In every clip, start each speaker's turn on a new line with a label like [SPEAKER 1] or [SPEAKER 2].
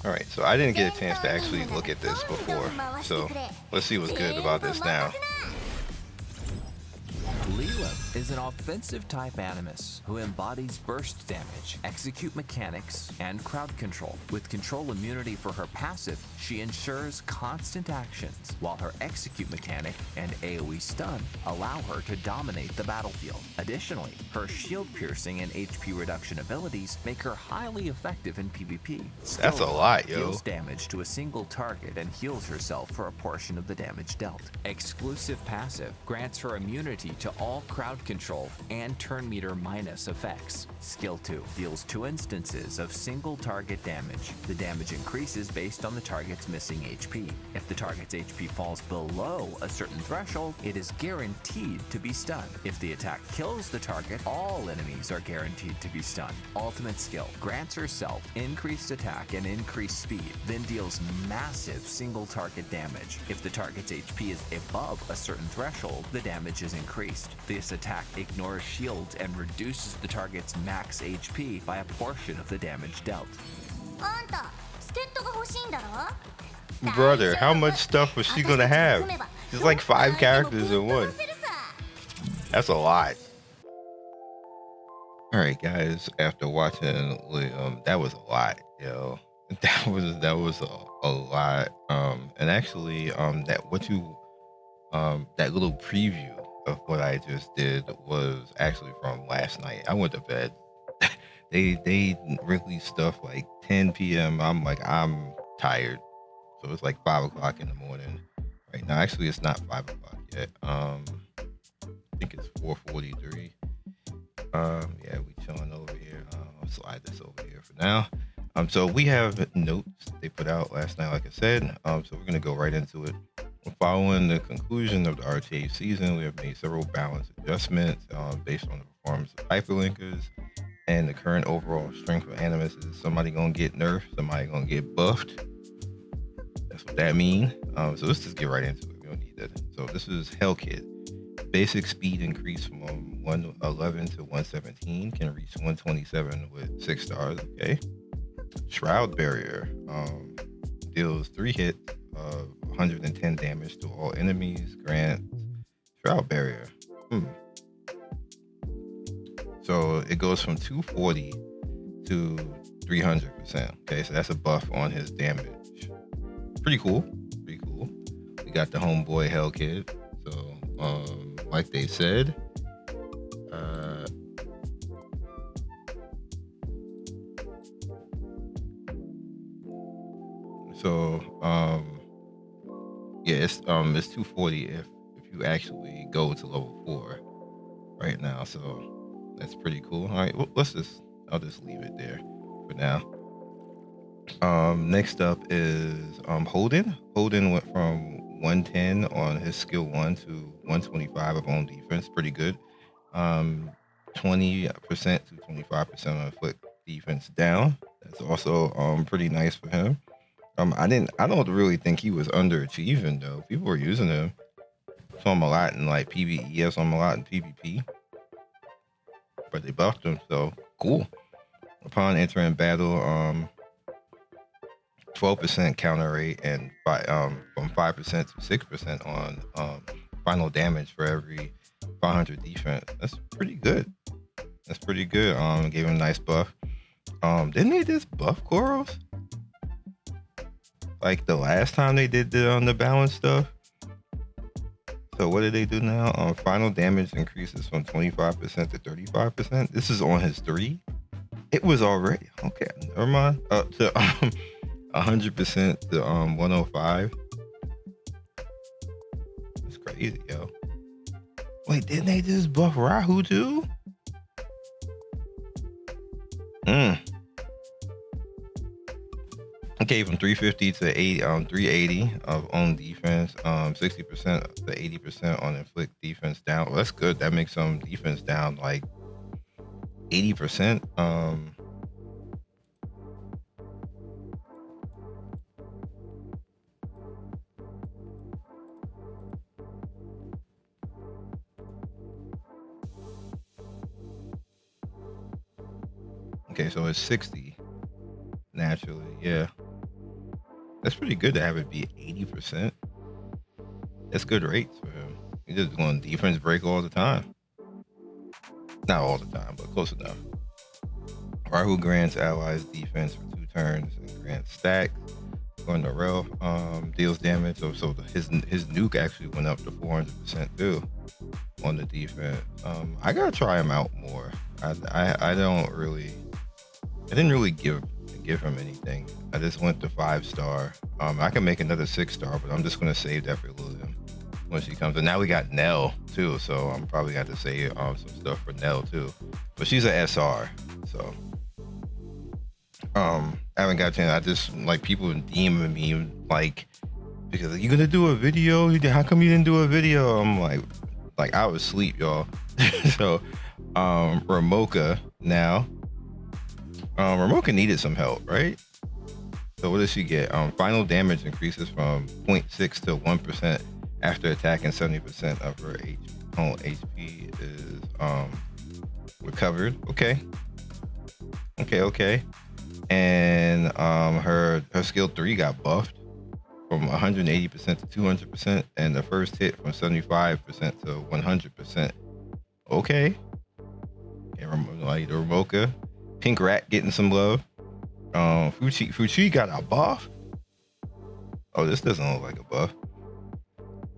[SPEAKER 1] All right, so I didn't get a chance to actually look at this before, so let's see what's good about this now.
[SPEAKER 2] Lilliam is an offensive type Animus who embodies burst damage, execute mechanics, and crowd control. With control immunity for her passive, she ensures constant actions, while her execute mechanic and AoE stun allow her to dominate the battlefield. Additionally, her shield piercing and HP reduction abilities make her highly effective in PvP.
[SPEAKER 1] That's
[SPEAKER 2] Skill
[SPEAKER 1] a
[SPEAKER 2] 1
[SPEAKER 1] lot,
[SPEAKER 2] deals
[SPEAKER 1] yo.
[SPEAKER 2] damage to a single target and heals herself for a portion of the damage dealt. Exclusive passive grants her immunity to all crowd control and turn meter minus effects. Skill 2 deals 2 instances of single target damage. The damage increases based on the target's missing HP. If the target's HP falls below a certain threshold, it is guaranteed to be stunned. If the attack kills the target, all enemies are guaranteed to be stunned. Ultimate skill grants herself increased attack and increased speed, then deals massive single target damage. If the target's HP is above a certain threshold, the damage is increased. This attack ignores shields and reduces the target's max HP by a portion of the damage dealt.
[SPEAKER 1] Brother, how much stuff was she gonna have? There's like 5 characters in one. That's a lot. All right, guys. After watching Liam, that was a lot, yo. That was a lot. And actually, that little preview of what I just did was actually from last night. I went to bed. They released stuff like 10 p.m. I'm tired, so it's like 5 o'clock in the morning right now. Actually, it's not 5 o'clock yet. I think it's 4:43. Yeah, we chilling over here. I'll slide this over here for now. So we have notes they put out last night, like I said. So we're gonna go right into it. Following the conclusion of the RTA season, we have made several balance adjustments based on the performance of hyperlinkers and the current overall strength of Animus. Is somebody gonna get nerfed? Somebody gonna get buffed? That's what that means. So let's just get right into it. We don't need that. So this is Hellkit. Basic speed increase from 111 to 117 can reach 127 with 6 stars. Okay. Shroud Barrier deals 3 hits of 110 damage to all enemies. Grant Shroud Barrier. So it goes from 240 to 300%. Okay, so that's a buff on his damage. Pretty cool. Pretty cool. We got the homeboy Hellkid. So, like they said, so yeah, it's 240 if you actually go to level 4 right now. So that's pretty cool. All right, well, I'll just leave it there for now. Next up is Holden. Holden went from 110 on his skill 1 to 125 of own defense. Pretty good. 20% to 25% on inflict defense down. That's also pretty nice for him. I don't really think he was underachieving though. People were using him. Saw him a lot in like PvE. I saw him a lot in PvP. But they buffed him, so cool. Upon entering battle, 12% counter rate and from 5% to 6% on final damage for every 500 defense. That's pretty good. That's pretty good. Gave him a nice buff. Didn't they just buff Koros? Like the last time they did the balance stuff. So what did they do now? Final damage increases from 25% to 35%. This is on his 3. It was already okay. Never mind. To 100% to 105. That's crazy, yo. Wait, didn't they just buff Rahu too? Okay, from 350 to 380 of own defense, 60% to 80% on inflict defense down. Well, that's good. That makes some defense down like 80%. Okay, so it's 60 naturally, yeah. That's pretty good to have it be 80%. That's good rates for him. He's just going defense break all the time. Not all the time, but close enough. Rahu grants allies defense for 2 turns and grants stacks. Going to Rel deals damage. So his nuke actually went up to 400% too on the defense. I gotta try him out more. I didn't really give him anything. I just went to 5-star. I can make another 6-star, but I'm just gonna save that for Lilliam when she comes. And now we got Nell too, so I'm probably gonna have to save some stuff for Nell too. But she's a SR, so I haven't got a chance. I just like people DMing me like, because you gonna do a video? How come you didn't do a video? I'm like I was asleep, y'all. So Ramoka now. Ramoka needed some help, right? So what does she get? Final damage increases from 0.6 to 1% after attacking 70% of her HP is recovered. Okay. And her skill 3 got buffed from 180% to 200%, and the first hit from 75% to 100%. Okay, like the Ramoka. Pink Rat getting some love. Fuchi got a buff. Oh, this doesn't look like a buff.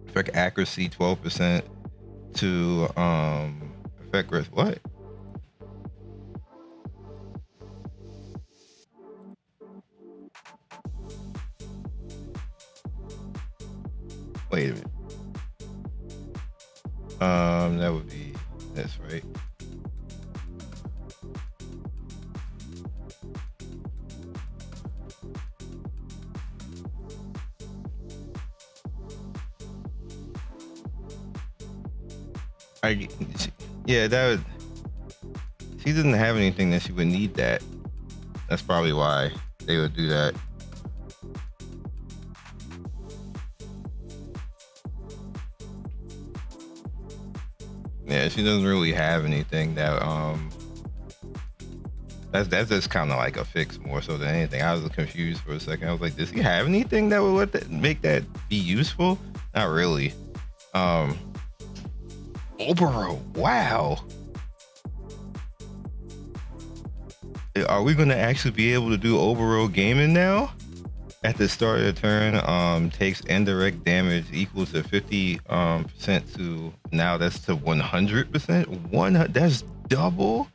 [SPEAKER 1] Effect accuracy 12% to effect risk. What? Wait a minute. That would be this, right? Yeah, that would. She didn't have anything that she would need that. That's probably why they would do that. Yeah, she doesn't really have anything that that's just kind of like a fix more so than anything. I was confused for a second. I was like, does he have anything that would make that be useful? Not really. Obero, wow. Are we gonna actually be able to do Obero gaming now? At the start of the turn, takes indirect damage equal to 50% to now that's to 100%. That's double.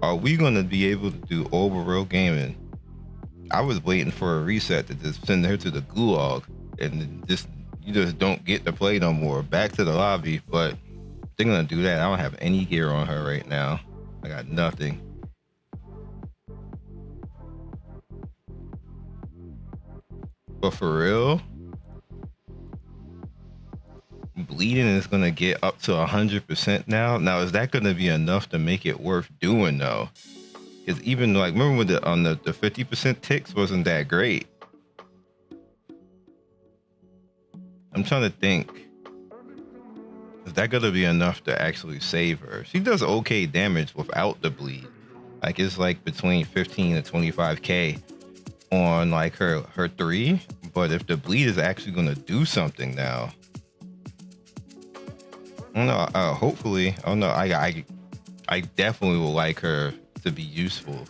[SPEAKER 1] Are we gonna be able to do Obero gaming? I was waiting for a reset to just send her to the gulag and you just don't get to play no more. Back to the lobby, but they're gonna do that. I don't have any gear on her right now. I got nothing. But for real, bleeding is gonna get up to 100% now. Now, is that gonna be enough to make it worth doing though? Because even like, remember when the 50% ticks wasn't that great. I'm trying to think. Is that gonna be enough to actually save her? She does okay damage without the bleed. Like it's like between 15 to 25k on like her 3, but if the bleed is actually gonna do something now, I don't know. Hopefully, I don't know. I definitely would like her to be useful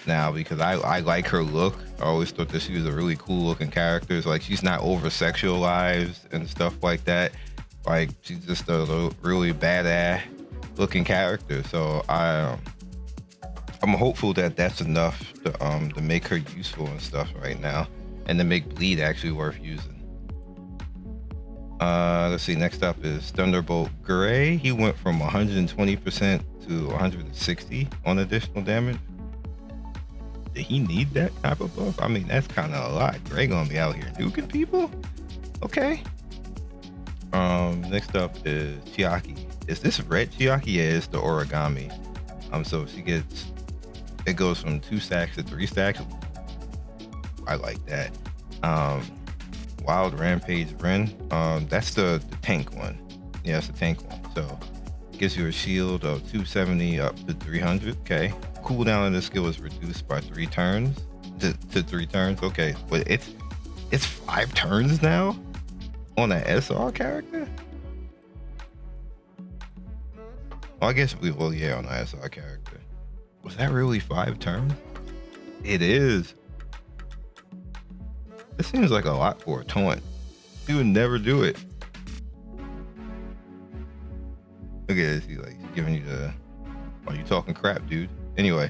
[SPEAKER 1] now because I like her look. I always thought that she was a really cool looking character. It's like she's not over sexualized and stuff like that. Like she's just a really badass looking character. So I'm hopeful that that's enough to make her useful and stuff right now, and to make bleed actually worth using. Let's see. Next up is Thunderbolt Gray. He went from 120% to 160 on additional damage. Did he need that type of buff? I mean, that's kind of a lot. Gray gonna be out here nuking people. Okay. Next up is Chiaki. Is this red Chiaki? Yeah, it's the origami. So she gets. It goes from 2 stacks to 3 stacks. I like that. Wild Rampage Ren. That's the tank one. Yeah, it's the tank one. So gives you a shield of 270 up to 300. Okay. Cooldown of the skill is reduced by 3 turns to 3 turns. Okay, but It's 5 turns now on an SR character? Well, I guess yeah, on an SR character. Was that really 5 turns? It is. It seems like a lot for a taunt. He would never do it. Look at this. He's like giving you the. Are you talking crap, dude? Anyway,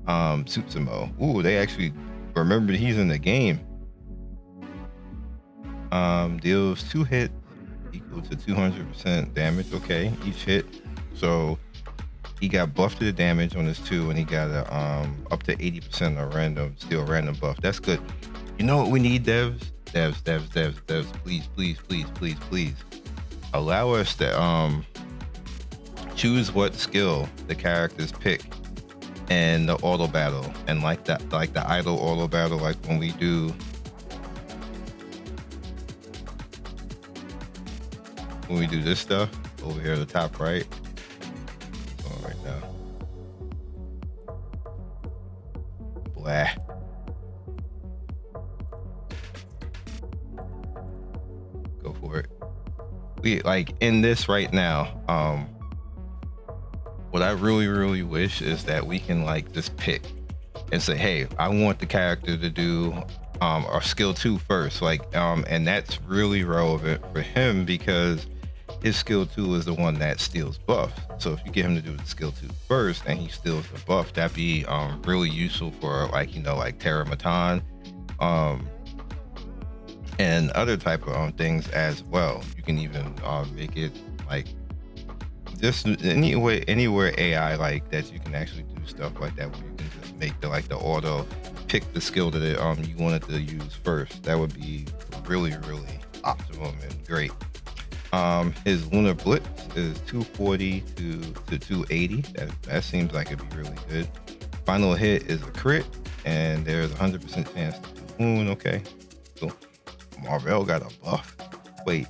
[SPEAKER 1] Tsutsimo. Ooh, they actually remembered he's in the game. Deals 2 hits equal to 200% damage. Okay, each hit. So he got buffed to the damage on his 2, and he got a up to 80% of random buff. That's good. You know what we need, devs? Devs. Please. Allow us to choose what skill the characters pick in the auto battle, and like the idle auto battle, like when we do this stuff over here at the top right. It's on right now. Blah. Go for it. We like in this right now. What I really wish is that we can like just pick and say, hey, I want the character to do our skill 2 first. Like and that's really relevant for him because his skill 2 is the one that steals buff. So if you get him to do the skill 2 first and he steals the buff, that'd be really useful for like, you know, like Terra Matan, and other type of things as well. You can even make it like just anywhere AI like that you can actually do stuff like that, where you can just make the auto pick the skill that you wanted to use first. That would be really optimum and great. His Lunar Blitz is 240 to 280. That seems like it'd be really good. Final hit is a crit, and there's 100% chance to do wound. Okay, so Marvel got a buff. Wait,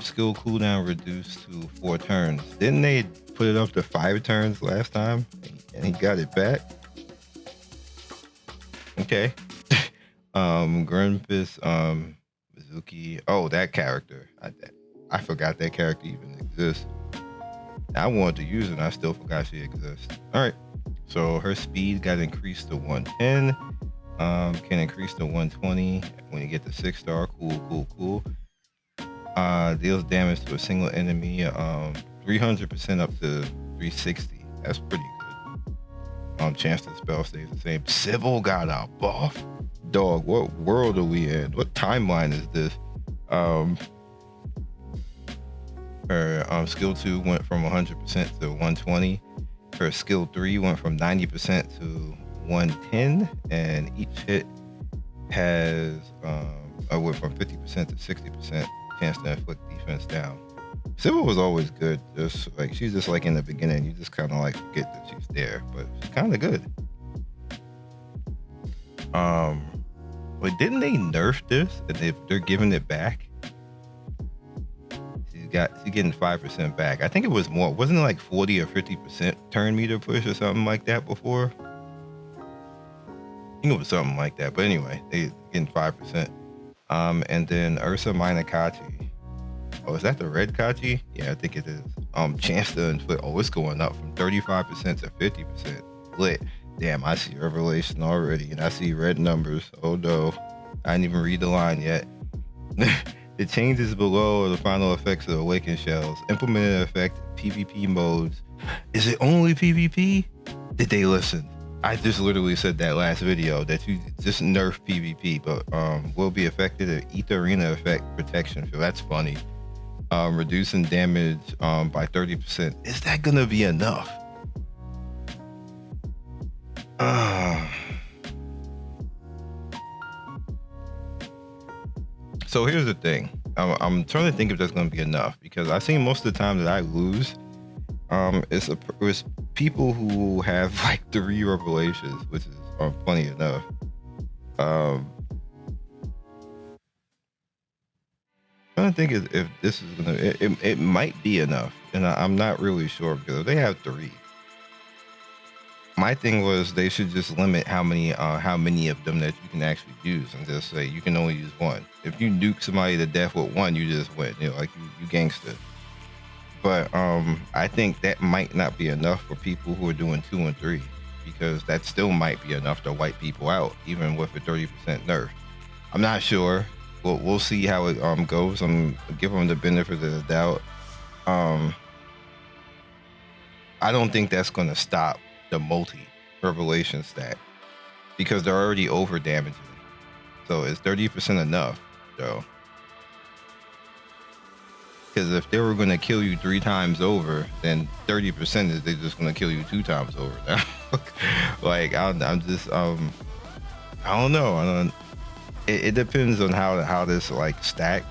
[SPEAKER 1] skill cooldown reduced to 4 turns. Didn't they put it up to 5 turns last time, and he got it back? Okay. Grunfist, Mizuki. Oh, that character. I forgot that character even exists. I wanted to use it, and I still forgot she exists. All right. So her speed got increased to 110. Can increase to 120 when you get the 6-star. Cool. Deals damage to a single enemy 300% up to 360. That's pretty good. Chance to spell stays the same. Sybil got a buff. Dog, what world are we in? What timeline is this? Her skill 2 went from 100% to 120. Her skill 3 went from 90% to 110, and each hit has went from 50% to 60% chance to inflict defense down. Sybil was always good. Just like she's just like in the beginning, you just kind of like forget that she's there, but she's kind of good. But didn't they nerf this and they're giving it back? She's getting 5% back. I think it was more. Wasn't it like 40 or 50% turn meter push or something like that before? I think it was something like that. But anyway, they getting 5%. And then Ursa Minor Kachi. Oh, is that the red Kachi? Yeah, I think it is. Chance to inflict. Oh, it's going up from 35% to 50%. Lit. Damn, I see Revelation already, and I see red numbers. Oh no, I didn't even read the line yet. The changes below are the final effects of Awakened Shells. Implemented effect PvP modes. Is it only PvP? Did they listen? I just literally said that last video that you just nerf PvP, but will be affected at Etheria effect protection. So that's funny. Reducing damage by 30%. Is that gonna be enough? So here's the thing. I'm trying to think if that's going to be enough, because I see most of the time that I lose, it's people who have like 3 revelations, which is funny enough. Trying to think if this is gonna. It might be enough, and I'm not really sure, because if they have 3. My thing was they should just limit how many of them that you can actually use, and just say you can only use one. If you nuke somebody to death with one, you just win. You know, like you gangster. But I think that might not be enough for people who are doing 2 and 3, because that still might be enough to wipe people out, even with a 30% nerf. I'm not sure. We'll see how it goes. I'm giving them the benefit of the doubt. Um, I don't think that's going to stop the multi revelation stat, because they're already over damaging. So is 30% enough, though? Because if they were going to kill you 3 times over, then 30% is they're just going to kill you 2 times over. Now, like I'm just I don't know. It depends on how this like stacks.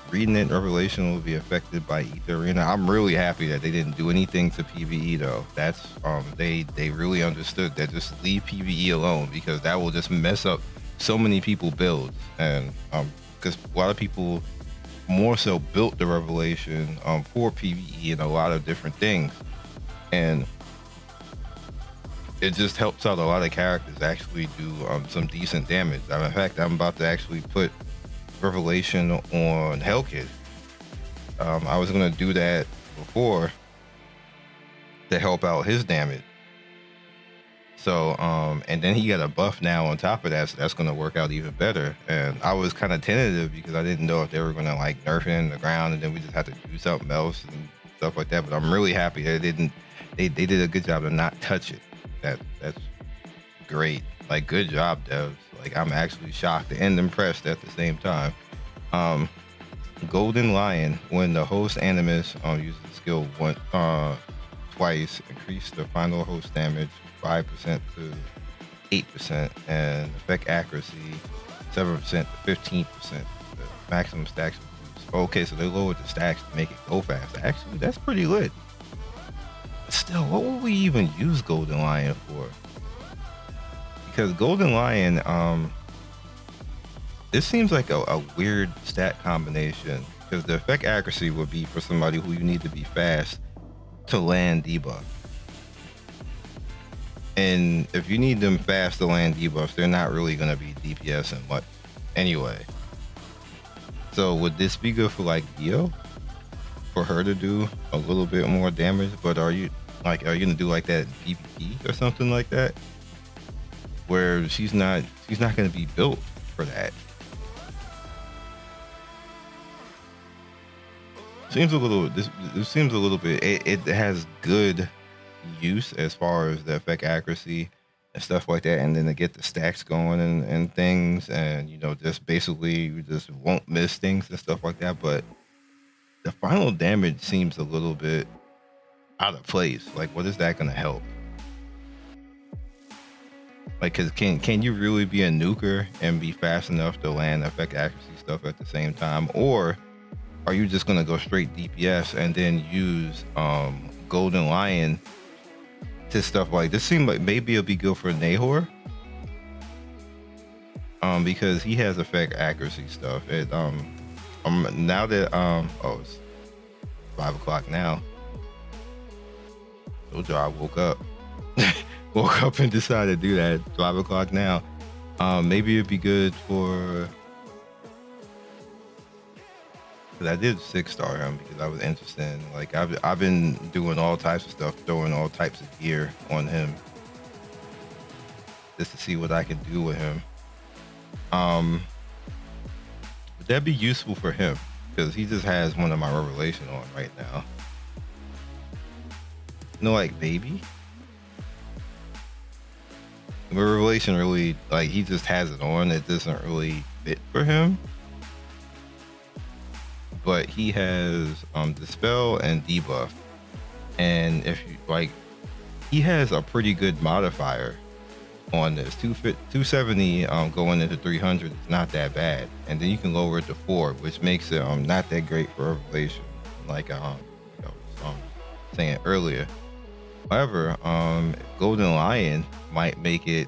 [SPEAKER 1] Reading it in Revelation will be affected by Etheria. I'm really happy that they didn't do anything to PVE though. That's they really understood that. Just leave PVE alone, because that will just mess up so many people builds, and because a lot of people more so built the Revelation for PVE and a lot of different things, and it just helps out a lot of characters actually do some decent damage. In fact, I'm about to actually put Revelation on Hellkid. I was gonna do that before to help out his damage. So, and then he got a buff now on top of that, so that's gonna work out even better. And I was kind of tentative because I didn't know if they were gonna like nerf it in the ground, and then we just had to do something else and stuff like that. But I'm really happy that they didn't. They did a good job to not touch it. That's great. Like, good job, devs. Like, I'm actually shocked and impressed at the same time. Golden Lion, when the host Animus uses the skill twice, increase the final host damage 5% to 8%, and effect accuracy 7% to 15%. The maximum stacks. Okay, so they lowered the stacks to make it go fast. Actually, that's pretty lit. Still, what would we even use Golden Lion for? Because Golden Lion, this seems like a weird stat combination, because the effect accuracy would be for somebody who you need to be fast to land debuff. And if you need them fast to land debuffs, they're not really going to be DPS and much anyway. So would this be good for like Dio? For her to do a little bit more damage, but are you gonna do like that in PvP or something like that, where she's not gonna be built for that? Seems a little. This seems a little bit. It has good use as far as the effect accuracy and stuff like that, and then to get the stacks going and things, and just basically you just won't miss things and stuff like that. But the final damage seems a little bit out of place. Like, what is that gonna help? Like, cause can you really be a nuker and be fast enough to land effect accuracy stuff at the same time, or are you just gonna go straight DPS and then use Golden Lion to stuff like this? Seems like maybe it'll be good for Nahor, because he has effect accuracy stuff. It now that it's 5 o'clock now. Told you I woke up. Woke up and decided to do that. 5 o'clock now. Maybe it'd be good for. Because I did 6-star him because I was interested in, like, I've been doing all types of stuff, throwing all types of gear on him just to see what I can do with him. Would that be useful for him? Because he just has one of my Revelation on right now. Like baby. The Revelation really, like, he just has it on. It doesn't really fit for him. But he has Dispel and Debuff. And if you like, he has a pretty good modifier on this. 270 going into 300 is not that bad. And then you can lower it to 4, which makes it not that great for Revelation, like saying earlier. However, Golden Lion might make it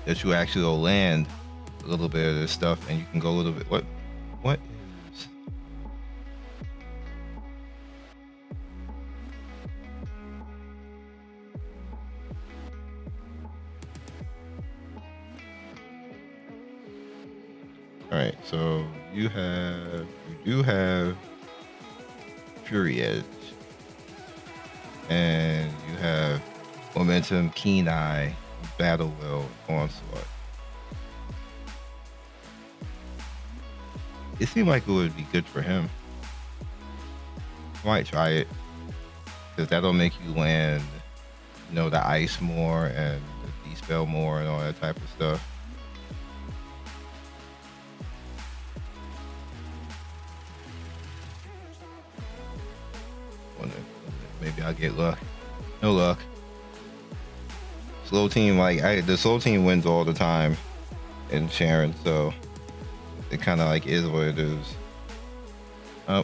[SPEAKER 1] that you actually will land a little bit of this stuff, and you can go a little bit. What is? right, so you do have Fury Edge, and you have Momentum, Keen Eye, Battle Will, Onslaught. It seemed like it would be good for him. I might try it because that'll make you land, the ice more and the dispel more and all that type of stuff. Maybe I'll get luck. No luck. Slow team, the slow team wins all the time in Sharon, so it kind of is what it is.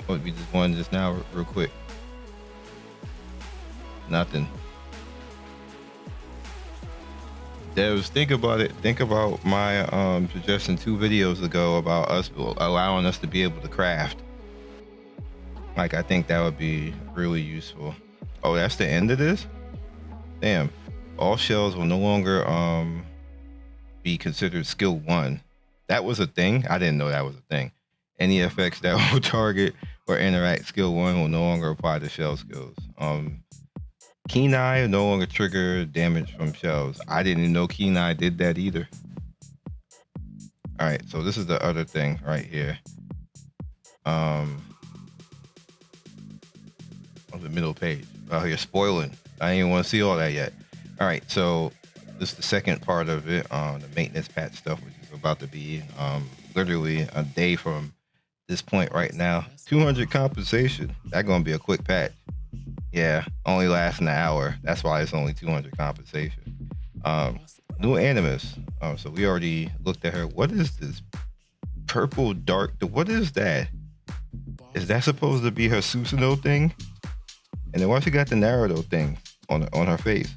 [SPEAKER 1] We just won just now, real quick. Nothing. Devs, think about it. Think about my suggestion 2 videos ago about us allowing us to be able to craft. I think that would be really useful. Oh, that's the end of this? Damn. All shells will no longer be considered skill 1. That was a thing? I didn't know that was a thing. Any effects that will target or interact skill 1 will no longer apply to shell skills. Keen Eye will no longer trigger damage from shells. I didn't even know Keen Eye did that either. All right, so this is the other thing right here. On the middle page. Oh, you're spoiling. I didn't even want to see all that yet. All right, so this is the second part of it, the maintenance patch stuff, which is about to be literally a day from this point right now. 200 compensation. That's gonna be a quick patch. Yeah, only lasting an hour. That's why it's only 200 compensation. New Animus. So we already looked at her. What is this purple dark? What is that? Is that supposed to be her Susanoo thing? And then why she got the Naruto thing on her face?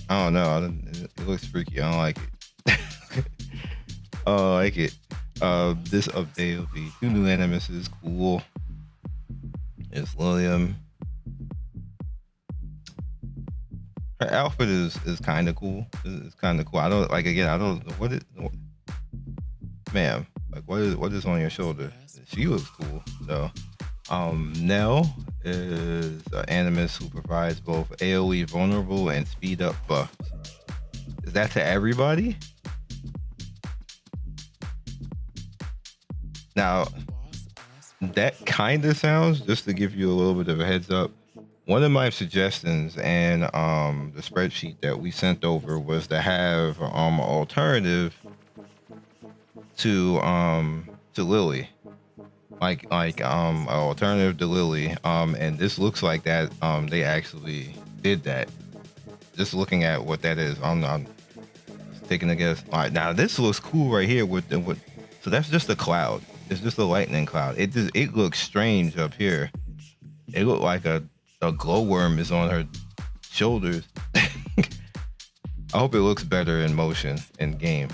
[SPEAKER 1] I don't know. It looks freaky. I don't like it. I don't like it. This update will be 2 new Animuses. Cool. It's Lilliam. Her outfit is kind of cool. It's kind of cool. I don't know ma'am. What is on your shoulder? She looks cool though. Nell is Animus who provides both AoE vulnerable and speed up buffs. Is that to everybody? Now, that kind of sounds, just to give you a little bit of a heads up, one of my suggestions and the spreadsheet that we sent over was to have an alternative to Lily, an alternative to Lily, and this looks like that they actually did that. Just looking at what that is, I'm taking a guess. All right, now this looks cool right here so that's just a cloud. It's just a lightning cloud. It looks strange up here. It looked like a glowworm is on her shoulders. I hope it looks better in motion in game.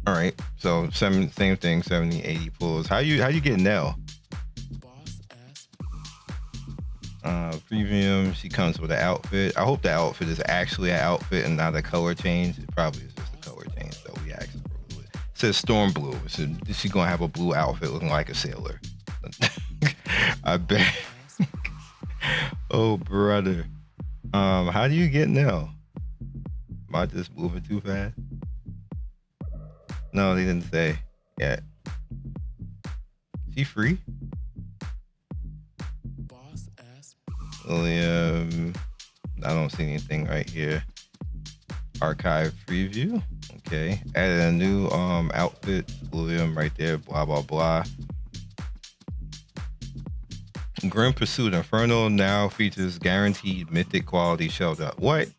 [SPEAKER 1] All right, so same thing, 70, 80 pulls. How you get Nell? Premium, she comes with an outfit. I hope the outfit is actually an outfit and not a color change. It probably is just a color change, so we actually it says storm blue. So she's gonna have a blue outfit looking like a sailor. I bet. Oh brother. How do you get Nell? Am I just moving too fast? No, they didn't say yet. She free? Lilliam, I don't see anything right here. Archive preview. Okay. Added a new outfit. Lilliam right there. Blah blah blah. Grim Pursuit Inferno now features guaranteed mythic quality shelter. What?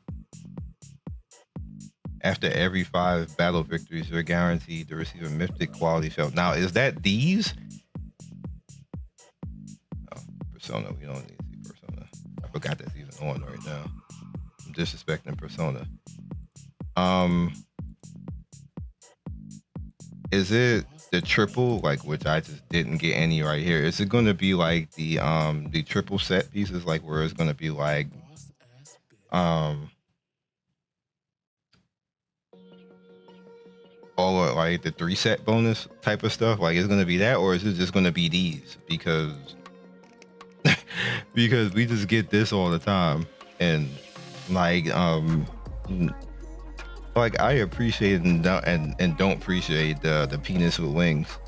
[SPEAKER 1] After every 5 battle victories, you're guaranteed to receive a mythic quality shelter. Now, is that these? Oh, Persona. We don't need to see Persona. I forgot that's even on right now. I'm disrespecting Persona. Is it the triple, which I just didn't get any right here? Is it going to be like the triple set pieces, where it's going to be all of, like the 3-set bonus type of stuff? Like, it's gonna be that, or is it just gonna be these? Because because we just get this all the time, and like like I appreciate and don't appreciate the penis with wings.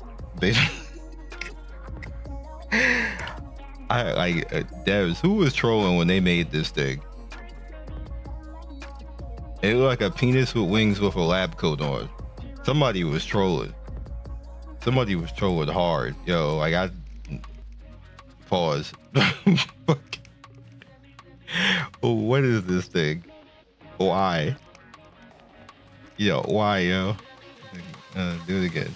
[SPEAKER 1] I like Devs, who was trolling when they made this thing? It looked like a penis with wings with a lab coat on. Somebody was trolling. Somebody was trolling hard. Yo, like I pause. Oh, what is this thing? Why? Yo, why, yo? Do it again.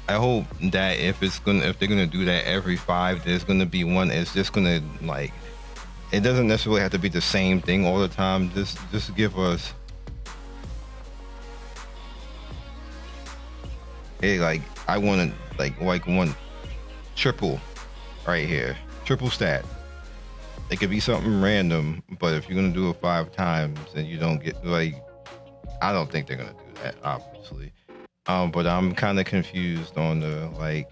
[SPEAKER 1] I hope that if they're gonna do that every 5, there's gonna be one. It's just gonna like, it doesn't necessarily have to be the same thing all the time. Just give us, hey, like I want to like one triple right here, triple stat. It could be something random, but if you're gonna do it 5 times and you don't get like, I don't think they're gonna do that, obviously. But I'm kind of confused on the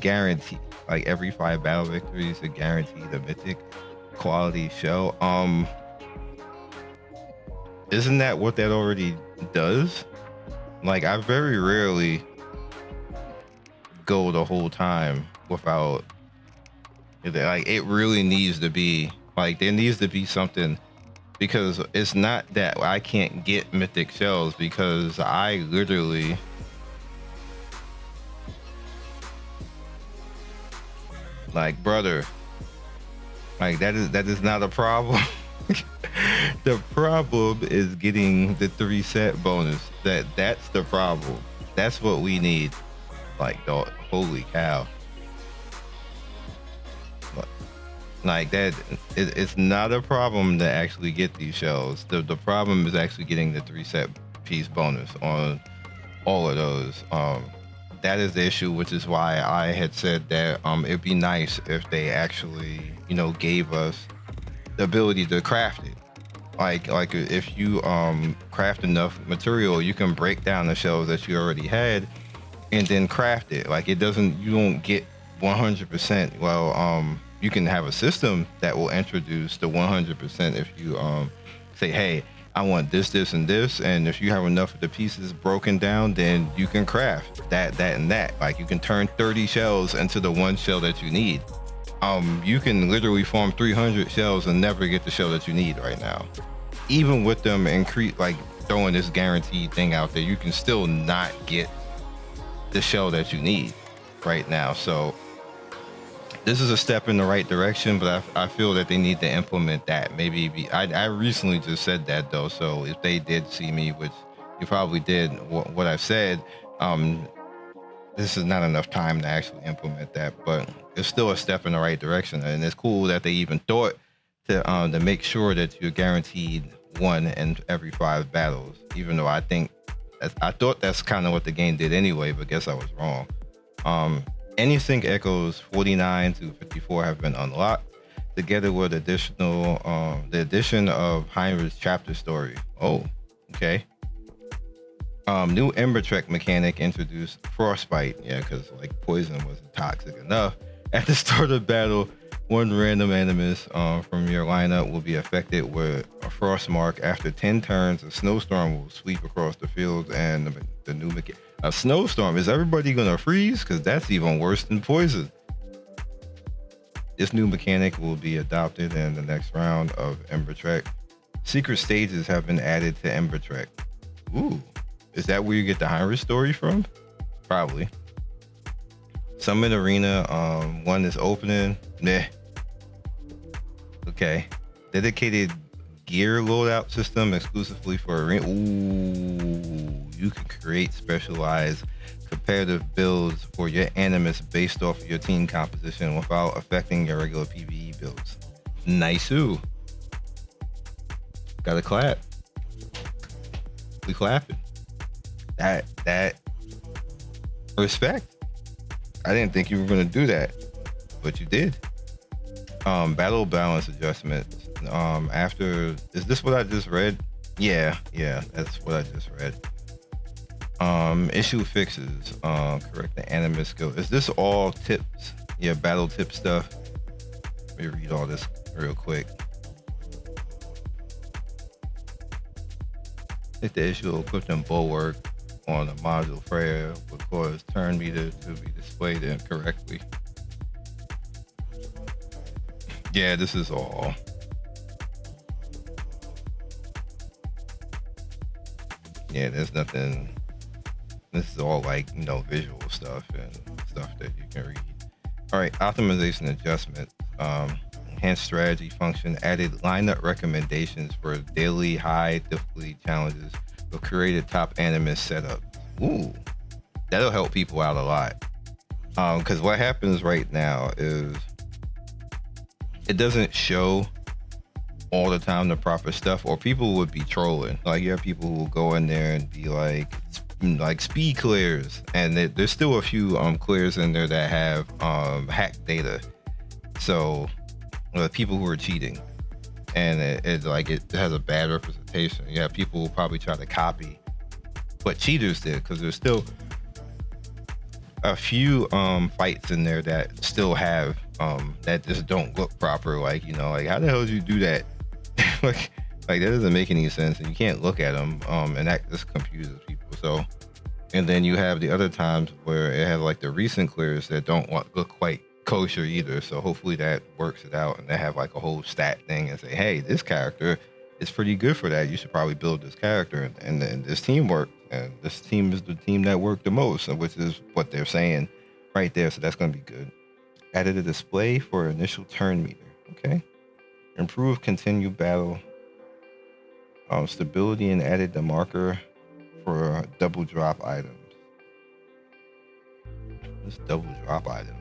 [SPEAKER 1] guarantee, like every 5 battle victories, a guaranteed a mythic quality shell. Isn't that what that already does? Like, I very rarely go the whole time without. Like, it really needs to be like, there needs to be something, because it's not that I can't get mythic shells, because I literally like, brother, like that is not a problem. The problem is getting the 3-set bonus. That's the problem. That's what we need. Like, dog, holy cow. Like that, it's not a problem to actually get these shells. The problem is actually getting the 3-set piece bonus on all of those. That is the issue, which is why I had said that it'd be nice if they actually, gave us the ability to craft it. Like if you craft enough material, you can break down the shells that you already had and then craft it. Like, you don't get 100%. Well, you can have a system that will introduce the 100% if you say, hey, I want this, and this, and if you have enough of the pieces broken down, then you can craft that, and that. Like, you can turn 30 shells into the 1 shell that you need. You can literally farm 300 shells and never get the shell that you need right now. Even with them like throwing this guaranteed thing out there, you can still not get the shell that you need right now. So this is a step in the right direction, but I feel that they need to implement that. Maybe I recently just said that, though, so if they did see me, which you probably did, what I've said, this is not enough time to actually implement that, but it's still a step in the right direction. And it's cool that they even thought to make sure that you're guaranteed 1 in every 5 battles, even though I thought that's kind of what the game did anyway, but guess I was wrong. Any-sync echoes 49 to 54 have been unlocked, together with the addition of Heinrich's chapter story. Oh, okay. New Ember Trek mechanic introduced Frostbite. Yeah, because like poison wasn't toxic enough. At the start of battle, 1 random Animus from your lineup will be affected with a frost mark. After 10 turns, a snowstorm will sweep across the field, and the new mechanic. A snowstorm, is everybody gonna freeze? Because that's even worse than poison. This new mechanic will be adopted in the next round of Ember Trek. Secret stages have been added to Ember Trek. Ooh, is that where you get the Heinrich story from? Probably. Summon Arena, 1 is opening. Meh. Okay. Dedicated gear loadout system exclusively for Arena. Ooh, you can create specialized competitive builds for your Animus based off of your team composition without affecting your regular PvE builds. Nice-oo. Gotta clap. We clapping. That respect. I didn't think you were gonna do that, but you did. Battle balance adjustments. Is this what I just read? Yeah, yeah, that's what I just read. Issue fixes. Correct the Animus skill. Is this all tips? Yeah, battle tip stuff. Let me read all this real quick. If the issue will equip them bulwark on a module Freya would cause turn meter to be displayed incorrectly. Yeah, this is all. Yeah, there's nothing. This is all like, visual stuff and stuff that you can read. All right, optimization adjustment. Enhanced strategy function added lineup recommendations for daily high difficulty challenges with created top Animus setup. Ooh, that'll help people out a lot. Because what happens right now is it doesn't show all the time the proper stuff, or people would be trolling. Like, you have people who will go in there and be like speed clears, and there's still a few clears in there that have hacked data. So people who are cheating, and it has a bad representation. You have people who probably try to copy what cheaters did, because there's still a few fights in there that still have that just don't look proper. Like, like, how the hell did you do that? like that doesn't make any sense, and you can't look at them, and that just confuses people. So, and then you have the other times where it has like the recent clears that don't look quite kosher either. So hopefully that works it out, and they have like a whole stat thing and say, hey, this character is pretty good for that. You should probably build this character, and this team worked, and this team is the team that worked the most, which is what they're saying right there. So that's going to be good. Added a display for initial turn meter. Okay. Improve continued battle stability, and added the marker for double drop items. This double drop items.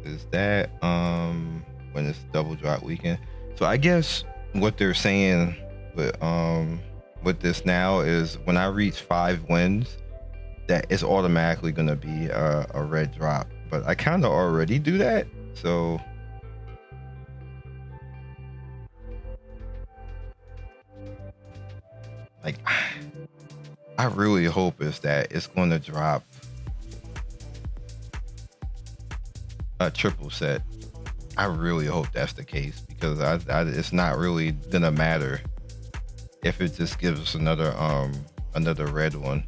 [SPEAKER 1] Is that when it's double drop weekend? So I guess what they're saying with this now is when I reach 5 wins, that it's automatically gonna be a red drop. But I kind of already do that, so like I really hope is that it's gonna drop a triple set. I really hope that's the case, because it's not really gonna matter if it just gives us another red one.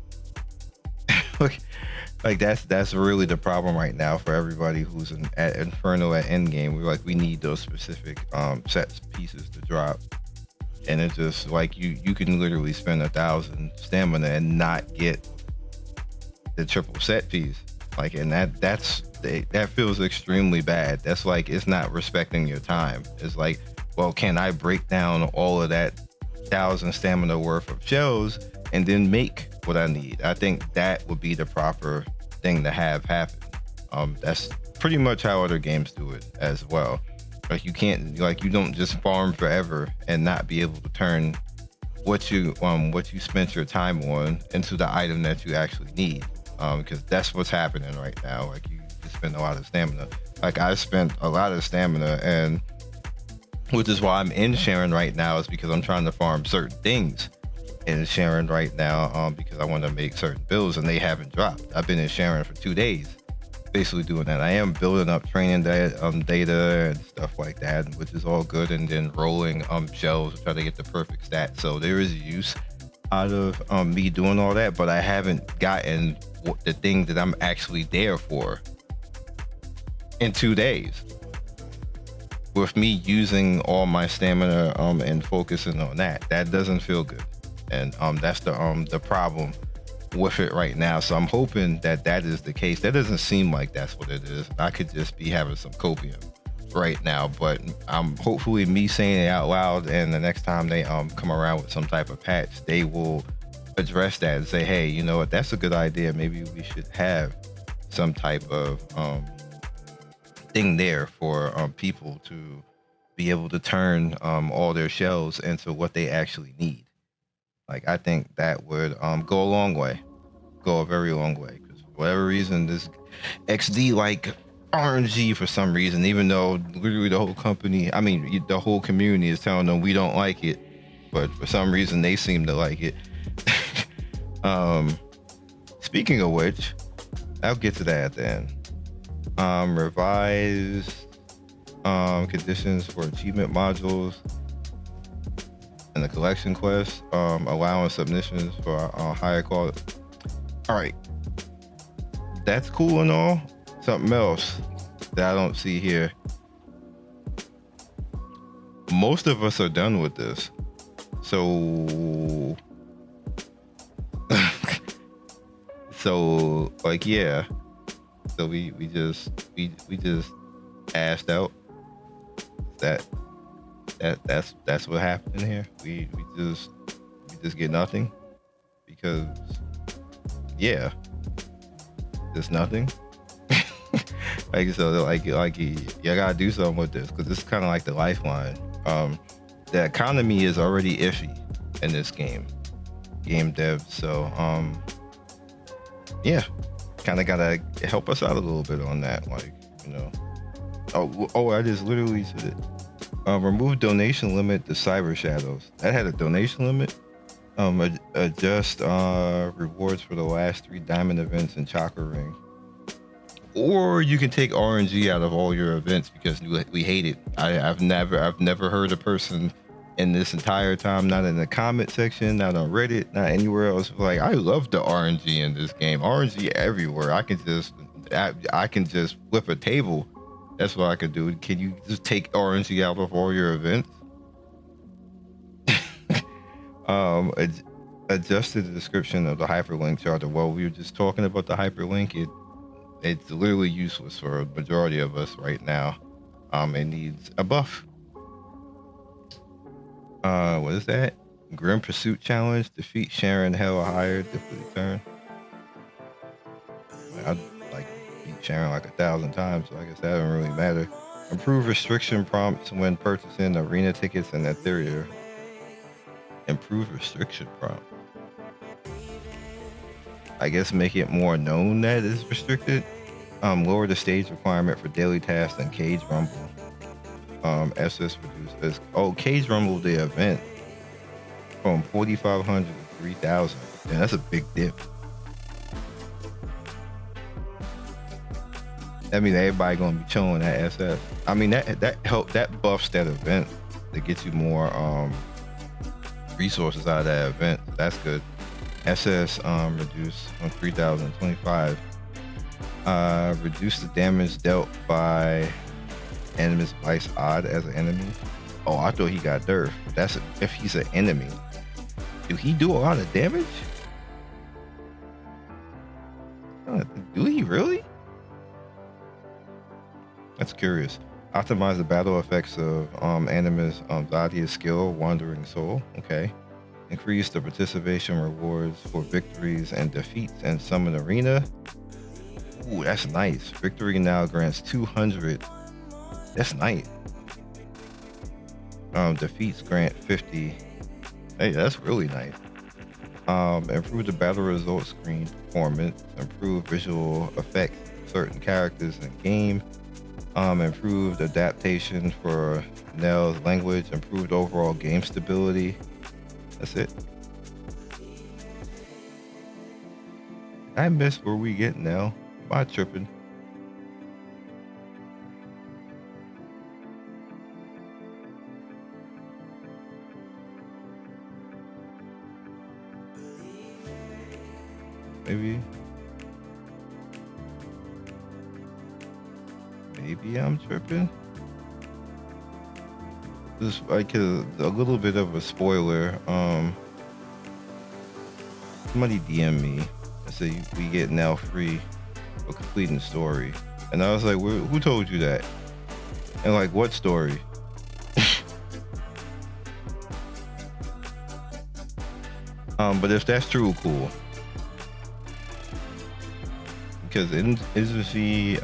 [SPEAKER 1] like that's really the problem right now for everybody who's at Inferno at endgame. We need those specific sets pieces to drop, and it's just like you can literally spend 1,000 stamina and not get the triple set piece. Like, and that feels extremely bad. That's like, it's not respecting your time. It's like, well, can I break down all of that 1,000 stamina worth of shells and then make what I need? I think that would be the proper thing to have happen. That's pretty much how other games do it as well. Like, you don't just farm forever and not be able to turn what you spent your time on into the item that you actually need. Because that's what's happening right now. Like, you spend a lot of stamina. Like, I spent a lot of stamina, and which is why I'm in Sharon right now, is because I'm trying to farm certain things in Sharon right now, because I want to make certain builds, and they haven't dropped. I've been in Sharon for 2 days, basically doing that. I am building up training data and stuff like that, which is all good, and then rolling shells to try to get the perfect stat. So there is use out of me doing all that, but I haven't gotten the thing that I'm actually there for in 2 days, with me using all my stamina and focusing on that. That doesn't feel good, and that's the problem with it right now. So I'm hoping that is the case. That doesn't seem like that's what it is. I could just be having some copium right now, but hopefully me saying it out loud, and the next time they come around with some type of patch, they will address that and say, hey, you know what, that's a good idea. Maybe we should have some type of thing there for people to be able to turn all their shells into what they actually need. Like, I think that would go a very long way. Because for whatever reason, this XD RNG for some reason, even though literally the whole company, I mean, the whole community is telling them we don't like it, but for some reason they seem to like it. Speaking of which, I'll get to that at the end. Revised conditions for achievement modules and the collection quest, allowing submissions for higher quality. All right, that's cool and all. Something else that I don't see here. Most of us are done with this, so so like yeah. So we just asked out. That's what happened here. We just get nothing because yeah, there's nothing. Like so, like you gotta do something with this because this is kind of like the lifeline. The economy is already iffy in this game dev. So yeah, kind of gotta help us out a little bit on that. Like I just literally said it. Remove donation limit to Cyber Shadows. That had a donation limit. Adjust rewards for the last 3 diamond events in Chakra Ring. Or you can take RNG out of all your events because we hate it. I've never heard a person in this entire time, not in the comment section, not on Reddit, not anywhere else, like I love the RNG in this game. RNG everywhere. I can just flip a table. That's what I could do. Can you just take RNG out of all your events? Adjusted the description of the hyperlink charter. Well, we were just talking about the hyperlink. It's literally useless for a majority of us right now. It needs a buff. What is that? Grim Pursuit Challenge. Defeat Sharon Hell or higher. Difficulty turn. I'd like beat Sharon like 1,000 times, so I guess that doesn't really matter. Improve restriction prompts when purchasing arena tickets and Etheria. Improve restriction prompt. I guess make it more known that it's restricted. Lower the stage requirement for daily tasks and Cage Rumble. SS reduced this. Oh, Cage Rumble the event from 4,500 to 3,000. Yeah, that's a big dip. I mean, everybody gonna be chilling at SS. I mean, that buffs that event to get you more resources out of that event. That's good. SS reduced from 3,025. Reduce the damage dealt by Animus Vice Odd as an enemy. Oh, I thought he got Durf. That's if he's an enemy. Do he do a lot of damage? Do he really? That's curious. Optimize the battle effects of Animus Zadia's skill, Wandering Soul. Okay. Increase the participation rewards for victories and defeats in Summon Arena. Ooh, that's nice. Victory now grants 200. That's nice. Defeats grant 50. Hey, that's really nice. Improve the battle results screen performance. Improve visual effects of certain characters in game. Improved adaptation for Nell's language. Improved overall game stability. That's it. I missed where we get Nell. Am I tripping? Maybe I'm tripping. Just like a little bit of a spoiler. Somebody DM me and said we get Nell free for completing the story, and I was like, who told you that? And like, what story? But if that's true, cool. Because isn't she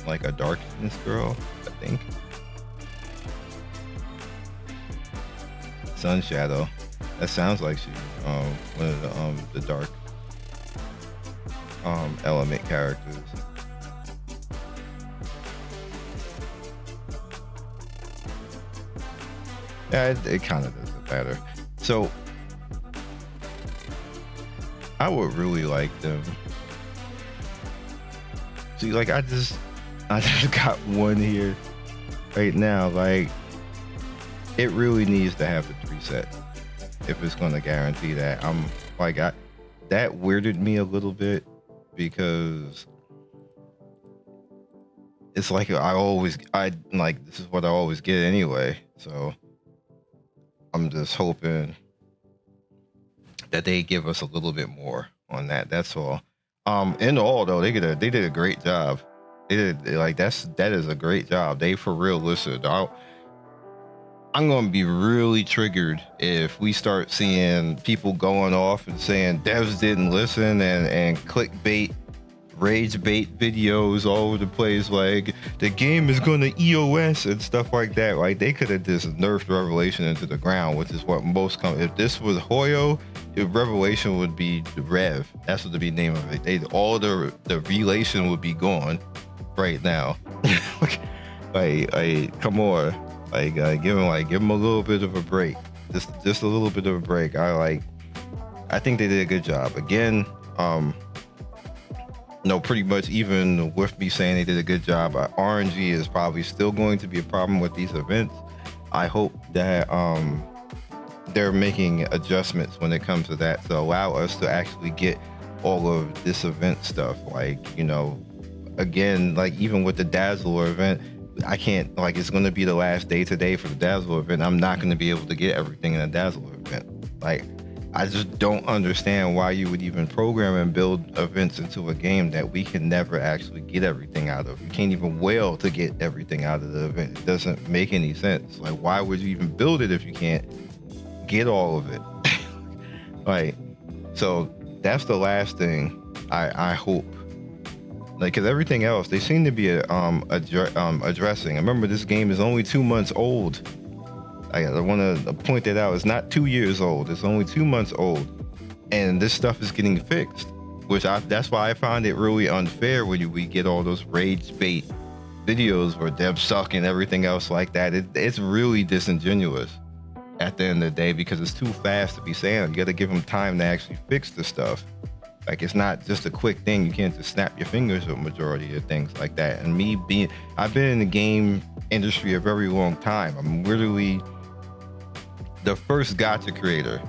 [SPEAKER 1] like a darkness girl? I think. Sun Shadow. That sounds like she's one of the dark element characters. Yeah, it kind of doesn't matter. So I would really like them. See, like I just got one here right now. Like it really needs to have the preset if it's going to guarantee that. I'm like that weirded me a little bit because it's like I like this is what I always get anyway. So I'm just hoping that they give us a little bit more on that. That's all. In all though, they did a great job. They did like that is a great job. They for real listened. I'm gonna be really triggered if we start seeing people going off and saying devs didn't listen and clickbait, rage bait videos all over the place. Like the game is gonna EOS and stuff like that. Like they could have just nerfed Revelation into the ground, which is what most come. If this was Hoyo, if Revelation would be the Rev. That's what the name of it. All the relation would be gone right now. like come on. Give him a little bit of a break, just a little bit of a break. I think they did a good job. Again, pretty much even with me saying they did a good job, RNG is probably still going to be a problem with these events. I hope that they're making adjustments when it comes to that to allow us to actually get all of this event stuff. Again, like even with the Dazzler event, I can't, it's going to be the last day today for the Dazzler event. I'm not going to be able to get everything in the Dazzler event. I just don't understand why you would even program and build events into a game that we can never actually get everything out of. You can't even wail to get everything out of the event. It doesn't make any sense. Like, why would you even build it if you can't get all of it? So that's the last thing I hope. Because everything else, they seem to be addressing. I remember this game is only 2 months old. I want to point that out. It's not 2 years old. It's only 2 months old. And this stuff is getting fixed, that's why I find it really unfair when we get all those rage bait videos where devs suck and everything else like that. It's really disingenuous at the end of the day because it's too fast to be saying. You got to give them time to actually fix the stuff. It's not just a quick thing. You can't just snap your fingers with majority of things like that. And I've been in the game industry a very long time. I'm literally the first gacha creator.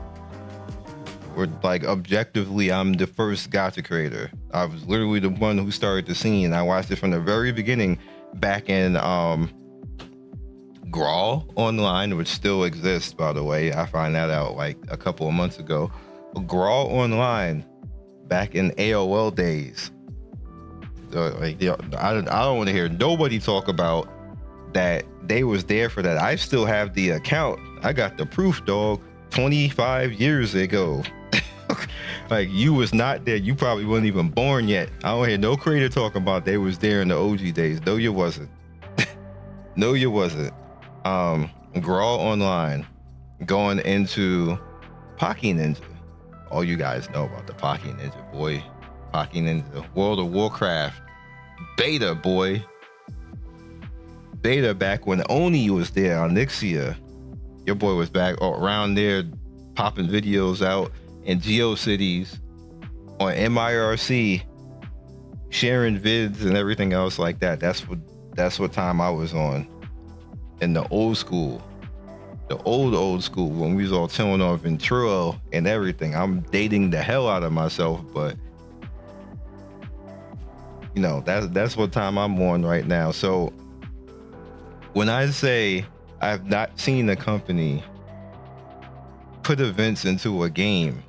[SPEAKER 1] Or objectively, I'm the first gacha creator. I was literally the one who started the scene. I watched it from the very beginning back in Grawl Online, which still exists, by the way. I found that out a couple of months ago. Grawl Online, back in AOL days. I don't want to hear nobody talk about that they was there for that. I still have the account. I got the proof, dog. 25 years ago. You was not there. You probably wasn't even born yet. I don't hear no creator talking about they was there in the OG days. No, you wasn't. No, you wasn't. Grawl Online, going into Pocky Ninja. All you guys know about the Pocky Ninja, boy. Pocky Ninja, World of Warcraft, beta, boy. Beta back when Oni was there on Nixia. Your boy was back around there popping videos out in GeoCities on MIRC, sharing vids and everything else like that. That's what time I was on. In the old school. The old school when we was all chilling on Ventura and everything. I'm dating the hell out of myself, but that's what time I'm on right now. So when I say I've not seen a company put events into a game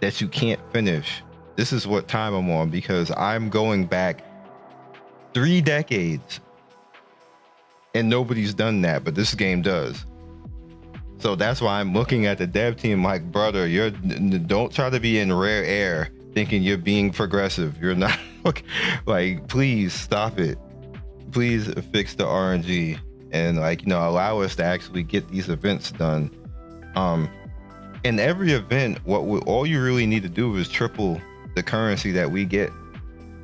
[SPEAKER 1] that you can't finish, this is what time I'm on, because I'm going back 3 decades and nobody's done that, but this game does. So that's why I'm looking at the dev team like, brother, don't try to be in rare air thinking you're being progressive. You're not. Please stop it. Please fix the RNG and allow us to actually get these events done. In every event, all you really need to do is triple the currency that we get.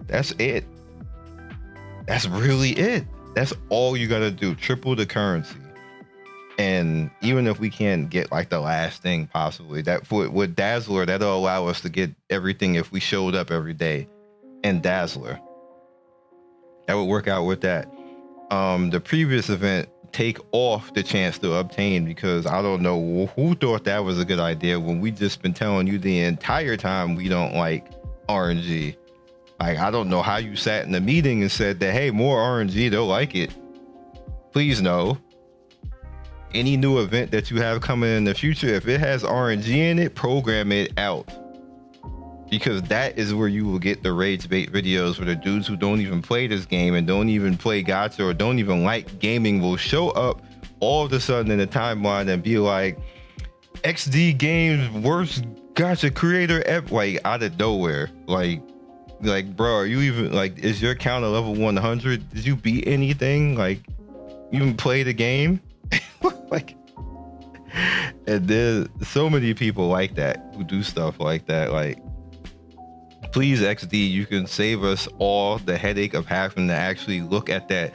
[SPEAKER 1] That's it. That's really it. That's all you gotta do. Triple the currency. And even if we can't get like the last thing possibly, that with Dazzler, that'll allow us to get everything if we showed up every day in Dazzler. That would work out with that. The previous event, take off the chance to obtain, because I don't know who thought that was a good idea when we just been telling you the entire time we don't like RNG. Like, I don't know how you sat in the meeting and said that, hey, more RNG, they'll like it. Please no. Any new event that you have coming in the future, if it has RNG in it, program it out. Because that is where you will get the rage bait videos where the dudes who don't even play this game and don't even play gacha or don't even like gaming will show up all of a sudden in the timeline and be like, XD Games worst gacha creator ever, like out of nowhere. Like bro, are you even, like, is your count a level 100? Did you beat anything? Like, you even play the game? Like, and there's so many people like that who do stuff like that. Like, please, XD, you can save us all the headache of having to actually look at that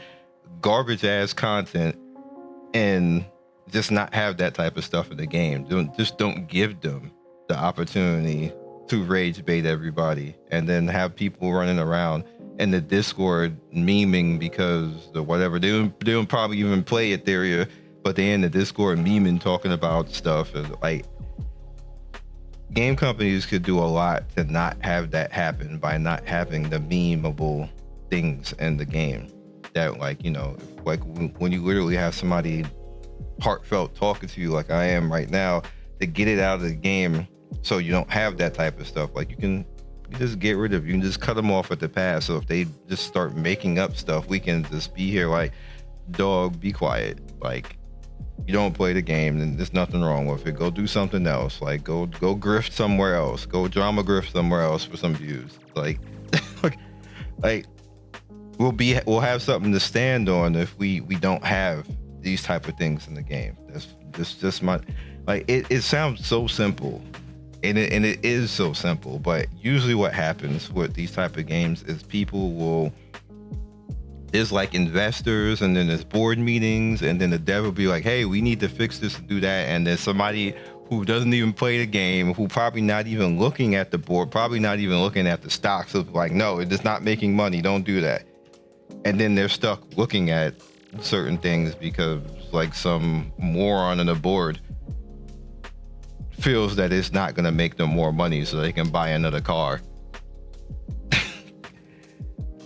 [SPEAKER 1] garbage ass content and just not have that type of stuff in the game. Don't give them the opportunity to rage bait everybody and then have people running around in the Discord memeing because the whatever they don't probably even play Etheria, but they in the Discord memeing talking about stuff. And like, game companies could do a lot to not have that happen by not having the memeable things in the game. That, like, you know, like when you literally have somebody heartfelt talking to you like I am right now, to get it out of the game so you don't have that type of stuff. Like, you just get rid of, you can just cut them off at the pass. So if they just start making up stuff, we can just be here like, dog, be quiet. Like, you don't play the game, then there's nothing wrong with it. Go do something else. Like, go grift somewhere else. Go drama grift somewhere else for some views. Like, like we'll have something to stand on if we don't have these type of things in the game. That's just my, like, it sounds so simple, and it is so simple, but usually what happens with these type of games is people will, there's like investors, and then there's board meetings, and then the dev will be like, hey, we need to fix this and do that, and then somebody who doesn't even play the game, who probably not even looking at the board, probably not even looking at the stocks, of like, no, it is not making money, don't do that. And then they're stuck looking at certain things because like some moron on the board feels that it's not going to make them more money so they can buy another car.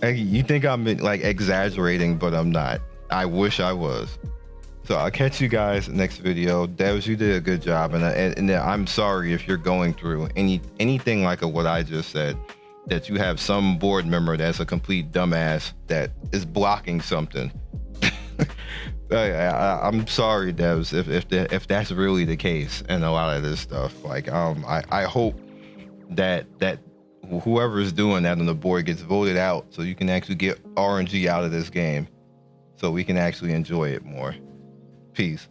[SPEAKER 1] You think I'm like exaggerating, but I'm not. I wish I was. So I'll catch you guys next video. Devs, you did a good job, and I'm sorry if you're going through anything like what I just said, that you have some board member that's a complete dumbass that is blocking something. I'm sorry, devs, if that's really the case and a lot of this stuff. Like, I hope that whoever is doing that on the board gets voted out so you can actually get RNG out of this game so we can actually enjoy it more. Peace.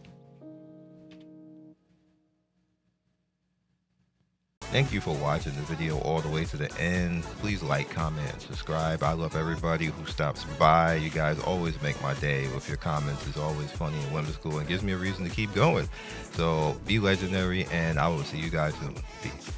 [SPEAKER 1] Thank you for watching the video all the way to the end. Please like, comment, and subscribe. I love everybody who stops by. You guys always make my day with your comments. It's always funny and whimsical and gives me a reason to keep going. So be legendary, and I will see you guys soon. Peace.